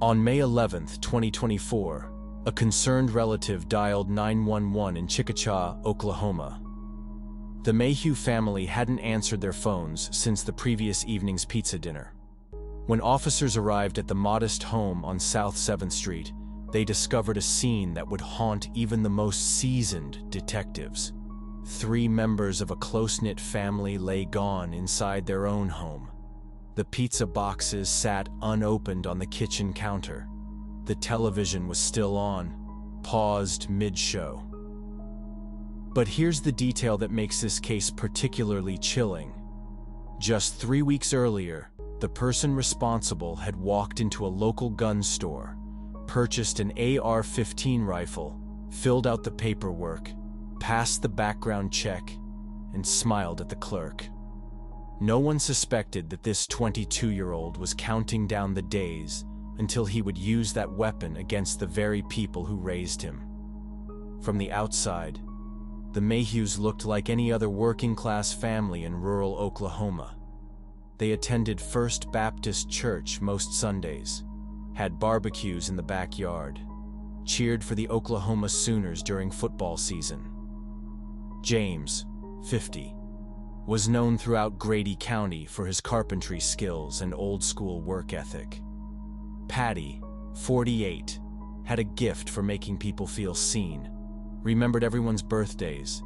On May 11, 2024, a concerned relative dialed 911 in Chickasha, Oklahoma. The Mayhew family hadn't answered their phones since the previous evening's pizza dinner. When officers arrived at the modest home on South 7th Street, they discovered a scene that would haunt even the most seasoned detectives. 3 members of a close-knit family lay gone inside their own home. The pizza boxes sat unopened on the kitchen counter. The television was still on, paused mid-show. But here's the detail that makes this case particularly chilling. Just 3 weeks earlier, the person responsible had walked into a local gun store, purchased an AR-15 rifle, filled out the paperwork, passed the background check, and smiled at the clerk. No one suspected that this 22-year-old was counting down the days until he would use that weapon against the very people who raised him. From the outside, the Mayhews looked like any other working-class family in rural Oklahoma. They attended First Baptist Church most Sundays, had barbecues in the backyard, cheered for the Oklahoma Sooners during football season. James, 50, was known throughout Grady County for his carpentry skills and old-school work ethic. Patty, 48, had a gift for making people feel seen, remembered everyone's birthdays,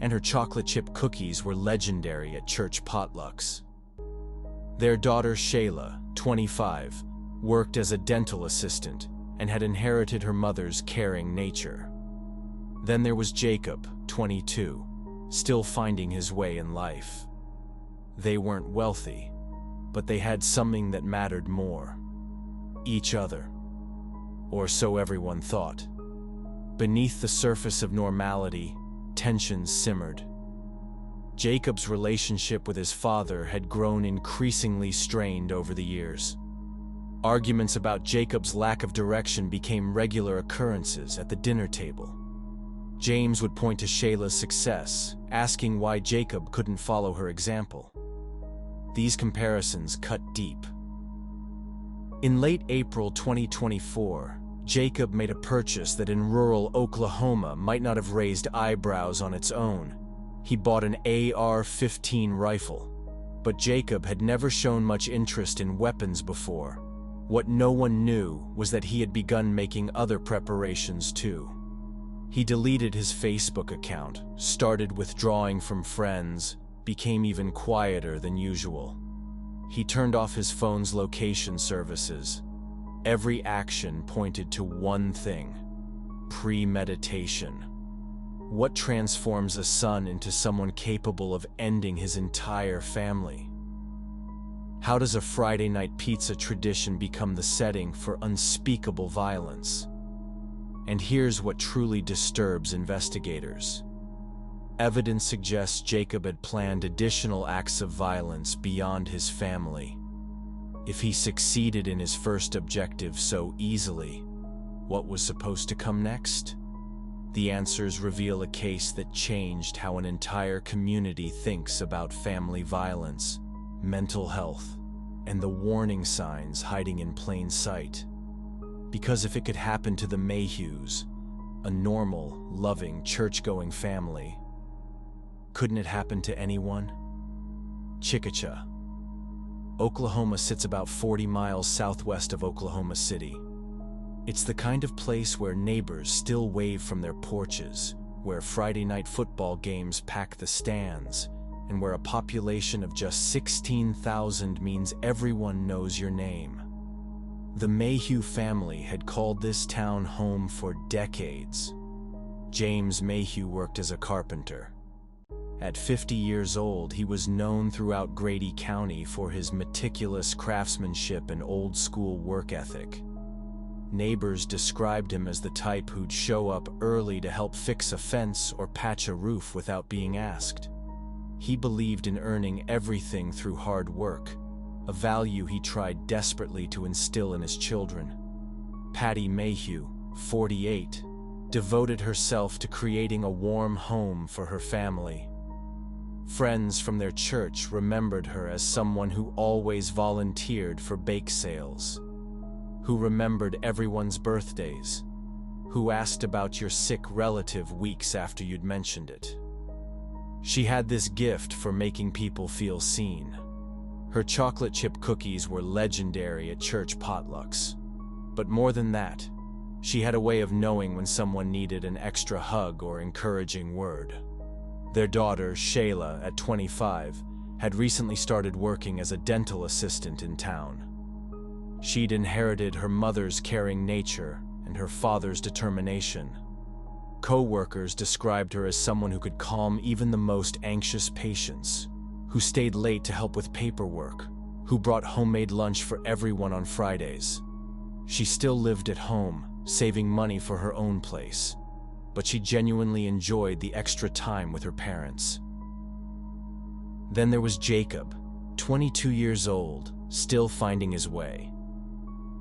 and her chocolate chip cookies were legendary at church potlucks. Their daughter Shayla, 25, worked as a dental assistant and had inherited her mother's caring nature. Then there was Jacob, 22, still finding his way in life. They weren't wealthy, but they had something that mattered more: each other. Or so everyone thought. Beneath the surface of normality, tensions simmered. Jacob's relationship with his father had grown increasingly strained over the years. Arguments about Jacob's lack of direction became regular occurrences at the dinner table. James would point to Shayla's success, asking why Jacob couldn't follow her example. These comparisons cut deep. In late April 2024, Jacob made a purchase that in rural Oklahoma might not have raised eyebrows on its own. He bought an AR-15 rifle. But Jacob had never shown much interest in weapons before. What no one knew was that he had begun making other preparations too. He deleted his Facebook account, started withdrawing from friends, became even quieter than usual. He turned off his phone's location services. Every action pointed to one thing: premeditation. What transforms a son into someone capable of ending his entire family? How does a Friday night pizza tradition become the setting for unspeakable violence? And here's what truly disturbs investigators. Evidence suggests Jacob had planned additional acts of violence beyond his family. If he succeeded in his first objective so easily, what was supposed to come next? The answers reveal a case that changed how an entire community thinks about family violence, mental health, and the warning signs hiding in plain sight. Because if it could happen to the Mayhews, a normal, loving, church-going family, couldn't it happen to anyone? Chickasha, Oklahoma sits about 40 miles southwest of Oklahoma City. It's the kind of place where neighbors still wave from their porches, where Friday night football games pack the stands, and where a population of just 16,000 means everyone knows your name. The Mayhew family had called this town home for decades. James Mayhew worked as a carpenter. At 50 years old, he was known throughout Grady County for his meticulous craftsmanship and old-school work ethic. Neighbors described him as the type who'd show up early to help fix a fence or patch a roof without being asked. He believed in earning everything through hard work, a value he tried desperately to instill in his children. Patty Mayhew, 48, devoted herself to creating a warm home for her family. Friends from their church remembered her as someone who always volunteered for bake sales, who remembered everyone's birthdays, who asked about your sick relative weeks after you'd mentioned it. She had this gift for making people feel seen. Her chocolate chip cookies were legendary at church potlucks. But more than that, she had a way of knowing when someone needed an extra hug or encouraging word. Their daughter, Shayla, at 25, had recently started working as a dental assistant in town. She'd inherited her mother's caring nature and her father's determination. Co-workers described her as someone who could calm even the most anxious patients, who stayed late to help with paperwork, who brought homemade lunch for everyone on Fridays. She still lived at home, saving money for her own place, but she genuinely enjoyed the extra time with her parents. Then there was Jacob, 22 years old, still finding his way.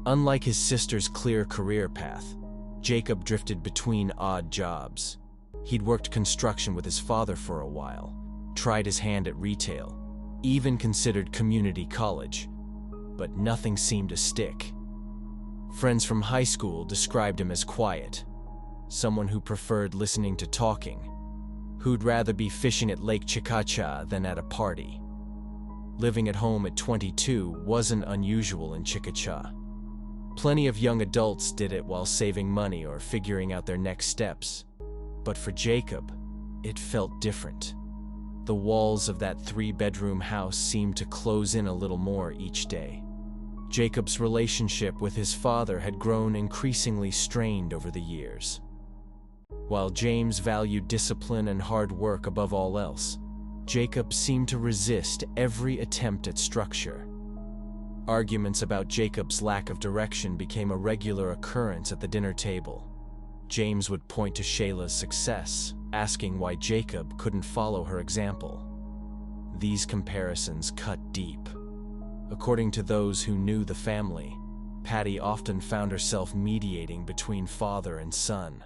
Unlike his sister's clear career path, Jacob drifted between odd jobs. He'd worked construction with his father for a while, tried his hand at retail, even considered community college, but nothing seemed to stick. Friends from high school described him as quiet, someone who preferred listening to talking, who'd rather be fishing at Lake Chickasha than at a party. Living at home at 22 wasn't unusual in Chickasha. Plenty of young adults did it while saving money or figuring out their next steps. But for Jacob, it felt different. The walls of that 3-bedroom house seemed to close in a little more each day. Jacob's relationship with his father had grown increasingly strained over the years. While James valued discipline and hard work above all else, Jacob seemed to resist every attempt at structure. Arguments about Jacob's lack of direction became a regular occurrence at the dinner table. James would point to Shayla's success, asking why Jacob couldn't follow her example. These comparisons cut deep. According to those who knew the family, Patty often found herself mediating between father and son.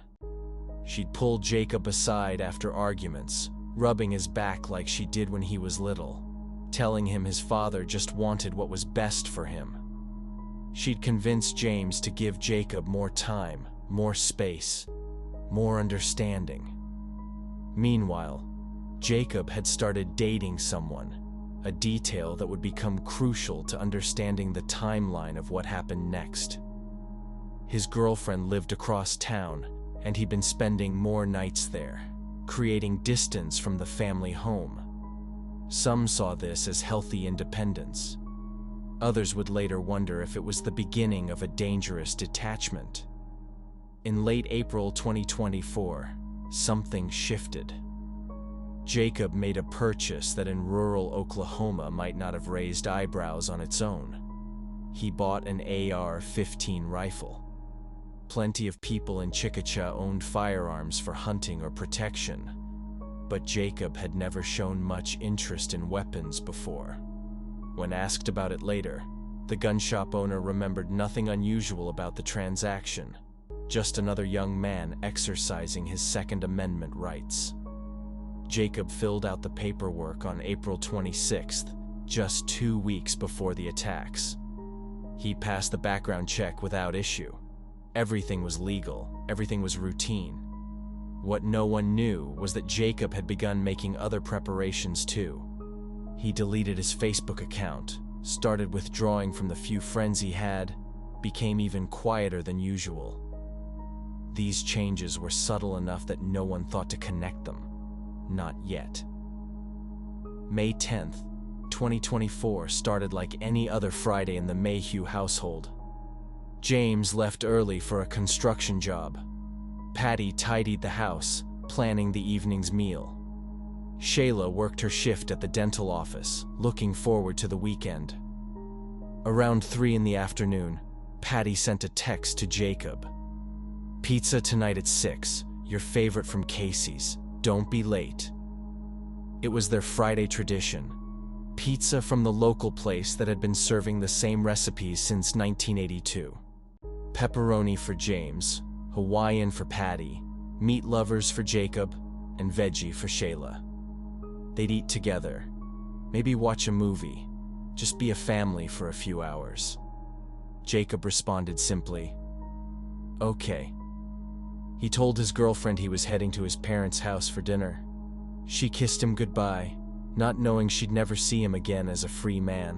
She'd pull Jacob aside after arguments, rubbing his back like she did when he was little, telling him his father just wanted what was best for him. She'd convince James to give Jacob more time, more space, more understanding. Meanwhile, Jacob had started dating someone, a detail that would become crucial to understanding the timeline of what happened next. His girlfriend lived across town, and he'd been spending more nights there, creating distance from the family home. Some saw this as healthy independence. Others would later wonder if it was the beginning of a dangerous detachment. In late April 2024, something shifted. Jacob made a purchase that in rural Oklahoma might not have raised eyebrows on its own. He bought an AR-15 rifle. Plenty of people in Chickasha owned firearms for hunting or protection, but Jacob had never shown much interest in weapons before. When asked about it later, the gun shop owner remembered nothing unusual about the transaction, just another young man exercising his Second Amendment rights. Jacob filled out the paperwork on April 26th, just 2 weeks before the attacks. He passed the background check without issue. Everything was legal, everything was routine. What no one knew was that Jacob had begun making other preparations too. He deleted his Facebook account, started withdrawing from the few friends he had, became even quieter than usual. These changes were subtle enough that no one thought to connect them. Not yet. May 10th, 2024 started like any other Friday in the Mayhew household. James left early for a construction job. Patty tidied the house, planning the evening's meal. Shayla worked her shift at the dental office, looking forward to the weekend. Around 3 in the afternoon, Patty sent a text to Jacob. "Pizza tonight at 6, your favorite from Casey's. Don't be late." It was their Friday tradition. Pizza from the local place that had been serving the same recipes since 1982. Pepperoni for James, Hawaiian for Patty, meat lovers for Jacob, and veggie for Shayla. They'd eat together, maybe watch a movie, just be a family for a few hours. Jacob responded simply, "Okay." He told his girlfriend he was heading to his parents' house for dinner. She kissed him goodbye, not knowing she'd never see him again as a free man.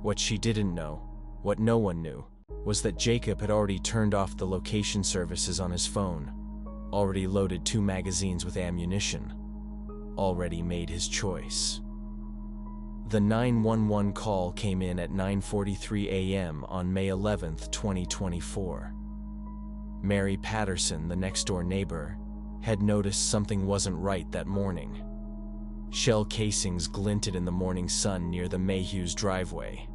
What she didn't know, what no one knew, was that Jacob had already turned off the location services on his phone, already loaded 2 magazines with ammunition, already made his choice. The 911 call came in at 9:43 a.m. on May 11, 2024. Mary Patterson, the next-door neighbor, had noticed something wasn't right that morning. Shell casings glinted in the morning sun near the Mayhew's driveway.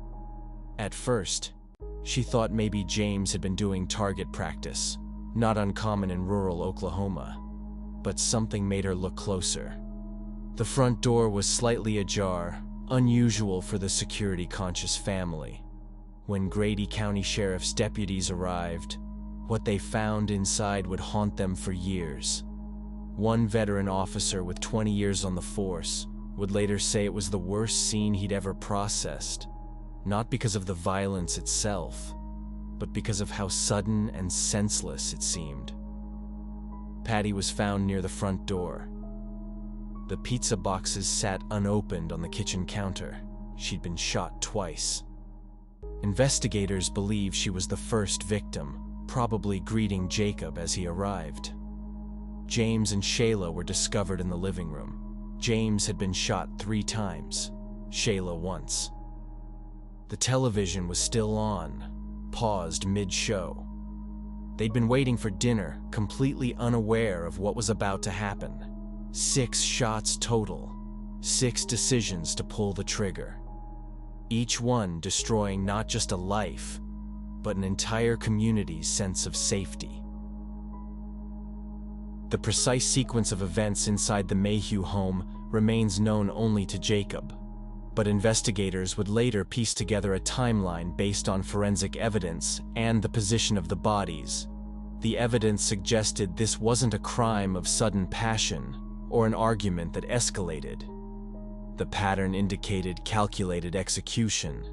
At first, she thought maybe James had been doing target practice, not uncommon in rural Oklahoma, but something made her look closer. The front door was slightly ajar, unusual for the security-conscious family. When Grady County Sheriff's deputies arrived, what they found inside would haunt them for years. One veteran officer with 20 years on the force would later say it was the worst scene he'd ever processed, not because of the violence itself, but because of how sudden and senseless it seemed. Patty was found near the front door. The pizza boxes sat unopened on the kitchen counter. She'd been shot twice. Investigators believe she was the first victim, probably greeting Jacob as he arrived. James and Shayla were discovered in the living room. James had been shot 3 times, Shayla once. The television was still on, paused mid-show. They'd been waiting for dinner, completely unaware of what was about to happen. 6 shots total, 6 decisions to pull the trigger. Each one destroying not just a life, but an entire community's sense of safety. The precise sequence of events inside the Mayhew home remains known only to Jacob, but investigators would later piece together a timeline based on forensic evidence and the position of the bodies. The evidence suggested this wasn't a crime of sudden passion or an argument that escalated. The pattern indicated calculated execution,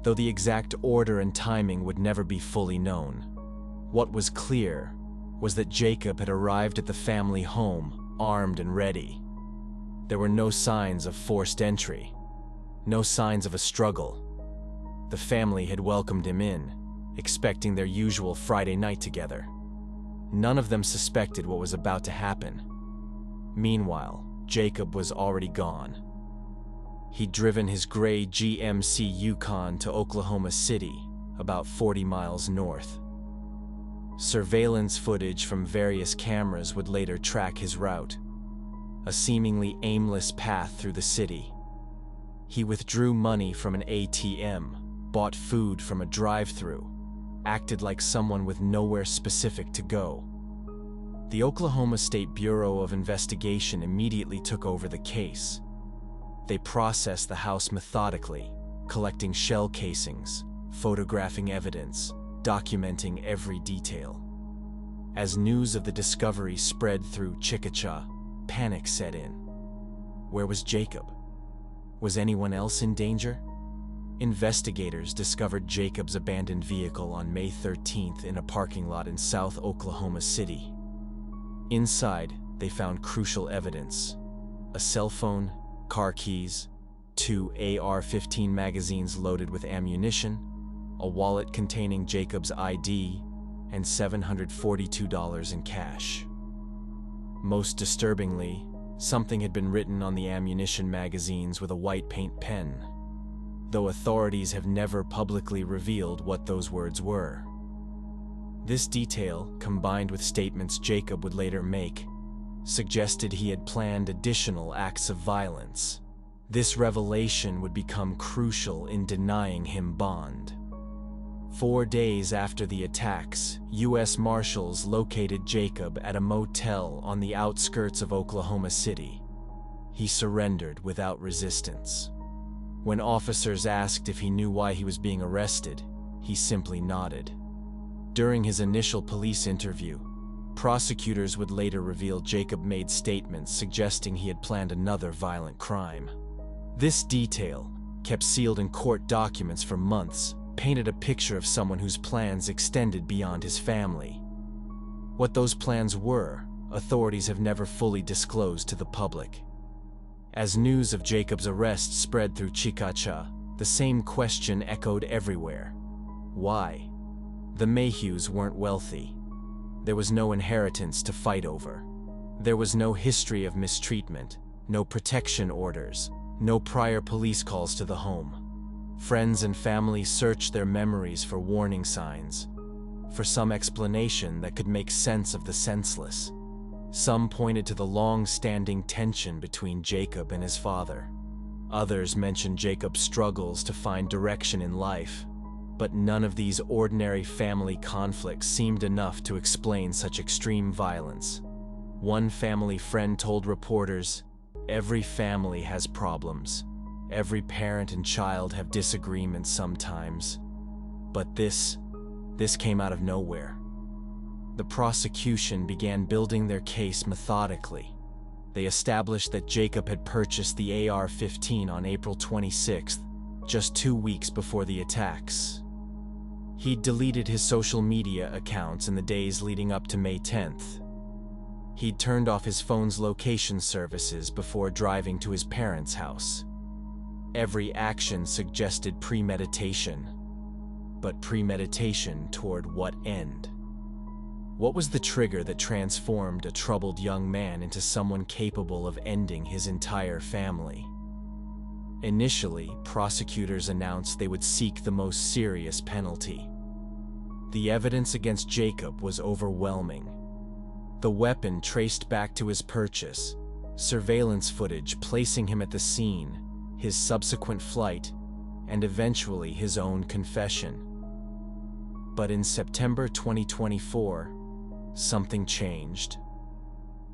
though the exact order and timing would never be fully known. What was clear was that Jacob had arrived at the family home, armed and ready. There were no signs of forced entry, no signs of a struggle. The family had welcomed him in, expecting their usual Friday night together. None of them suspected what was about to happen. Meanwhile, Jacob was already gone. He'd driven his gray GMC Yukon to Oklahoma City, about 40 miles north. Surveillance footage from various cameras would later track his route, a seemingly aimless path through the city. He withdrew money from an ATM, bought food from a drive-thru, acted like someone with nowhere specific to go. The Oklahoma State Bureau of Investigation immediately took over the case. They processed the house methodically, collecting shell casings, photographing evidence, documenting every detail. As news of the discovery spread through Chickasha, panic set in. Where was Jacob? Was anyone else in danger? Investigators discovered Jacob's abandoned vehicle on May 13th in a parking lot in South Oklahoma City. Inside, they found crucial evidence: a cell phone, car keys, 2 AR-15 magazines loaded with ammunition, a wallet containing Jacob's ID, and $742 in cash. Most disturbingly, something had been written on the ammunition magazines with a white paint pen, though authorities have never publicly revealed what those words were. This detail, combined with statements Jacob would later make, suggested he had planned additional acts of violence. This revelation would become crucial in denying him bond. 4 days after the attacks, U.S. Marshals located Jacob at a motel on the outskirts of Oklahoma City. He surrendered without resistance. When officers asked if he knew why he was being arrested, he simply nodded. During his initial police interview, prosecutors would later reveal Jacob made statements suggesting he had planned another violent crime. This detail, kept sealed in court documents for months, painted a picture of someone whose plans extended beyond his family. What those plans were, authorities have never fully disclosed to the public. As news of Jacob's arrest spread through Chickasha, the same question echoed everywhere. Why? The Mayhews weren't wealthy. There was no inheritance to fight over. There was no history of mistreatment, no protection orders, no prior police calls to the home. Friends and family searched their memories for warning signs, for some explanation that could make sense of the senseless. Some pointed to the long-standing tension between Jacob and his father. Others mentioned Jacob's struggles to find direction in life, but none of these ordinary family conflicts seemed enough to explain such extreme violence. One family friend told reporters, "Every family has problems. Every parent and child have disagreements sometimes. But this came out of nowhere." The prosecution began building their case methodically. They established that Jacob had purchased the AR-15 on April 26th, just 2 weeks before the attacks. He'd deleted his social media accounts in the days leading up to May 10th. He'd turned off his phone's location services before driving to his parents' house. Every action suggested premeditation. But premeditation toward what end? What was the trigger that transformed a troubled young man into someone capable of ending his entire family? Initially, prosecutors announced they would seek the most serious penalty. The evidence against Jacob was overwhelming. The weapon traced back to his purchase, surveillance footage placing him at the scene, his subsequent flight, and eventually his own confession. But in September 2024, something changed.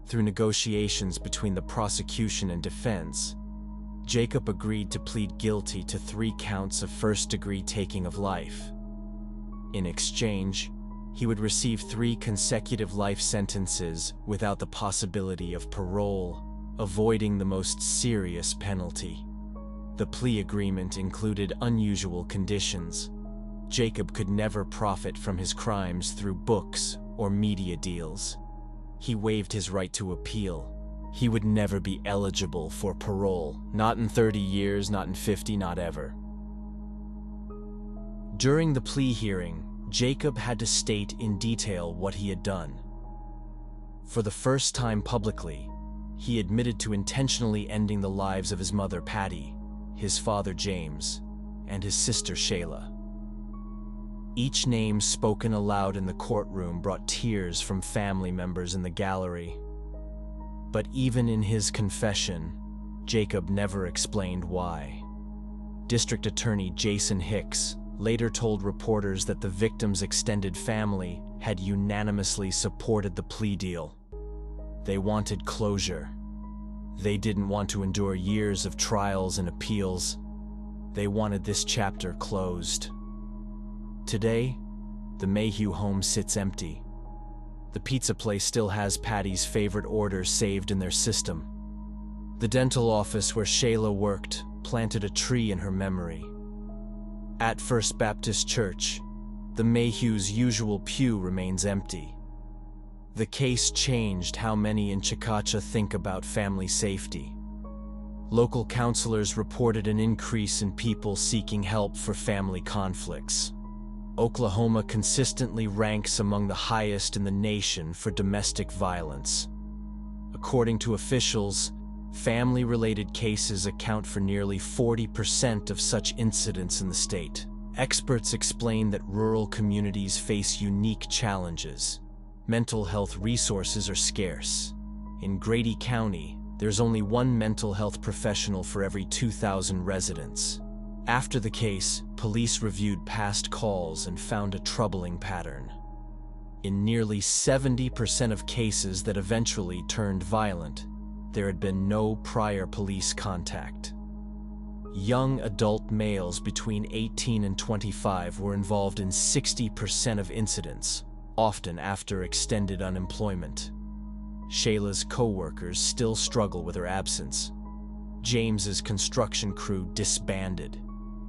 Through negotiations between the prosecution and defense, Jacob agreed to plead guilty to 3 counts of first-degree taking of life. In exchange, he would receive 3 consecutive life sentences without the possibility of parole, avoiding the most serious penalty. The plea agreement included unusual conditions. Jacob could never profit from his crimes through books or media deals. He waived his right to appeal. He would never be eligible for parole, not in 30 years, not in 50, not ever. During the plea hearing, Jacob had to state in detail what he had done. For the first time publicly, he admitted to intentionally ending the lives of his mother Patty, his father James, and his sister Shayla. Each name spoken aloud in the courtroom brought tears from family members in the gallery. But even in his confession, Jacob never explained why. District Attorney Jason Hicks later told reporters that the victim's extended family had unanimously supported the plea deal. They wanted closure. They didn't want to endure years of trials and appeals. They wanted this chapter closed. Today, the Mayhew home sits empty. The pizza place still has Patty's favorite orders saved in their system. The dental office where Shayla worked planted a tree in her memory. At First Baptist Church, the Mayhew's usual pew remains empty. The case changed how many in Chickasha think about family safety. Local counselors reported an increase in people seeking help for family conflicts. Oklahoma consistently ranks among the highest in the nation for domestic violence. According to officials, family-related cases account for nearly 40% of such incidents in the state. Experts explain that rural communities face unique challenges. Mental health resources are scarce. In Grady County, there's only 1 mental health professional for every 2,000 residents. After the case, police reviewed past calls and found a troubling pattern. In nearly 70% of cases that eventually turned violent, there had been no prior police contact. Young adult males between 18 and 25 were involved in 60% of incidents, often after extended unemployment. Shayla's co-workers still struggle with her absence. James's construction crew disbanded.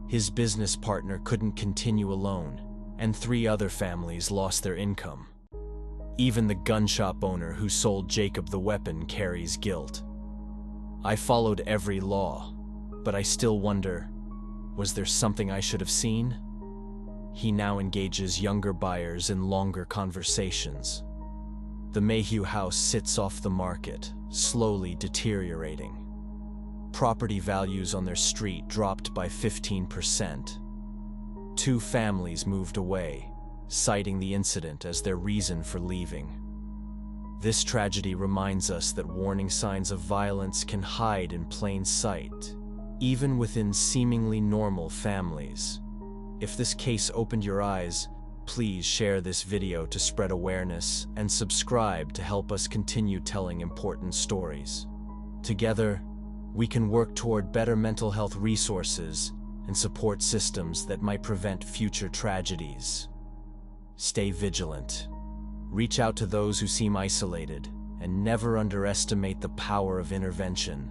His business partner couldn't continue alone, and 3 other families lost their income. Even the gun shop owner who sold Jacob the weapon carries guilt. I followed every law, but I still wonder, was there something I should have seen? He now engages younger buyers in longer conversations. The Mayhew house sits off the market, slowly deteriorating. Property values on their street dropped by 15%. 2 families moved away, citing the incident as their reason for leaving. This tragedy reminds us that warning signs of violence can hide in plain sight, even within seemingly normal families. If this case opened your eyes, please share this video to spread awareness and subscribe to help us continue telling important stories. Together, we can work toward better mental health resources and support systems that might prevent future tragedies. Stay vigilant. Reach out to those who seem isolated, and never underestimate the power of intervention.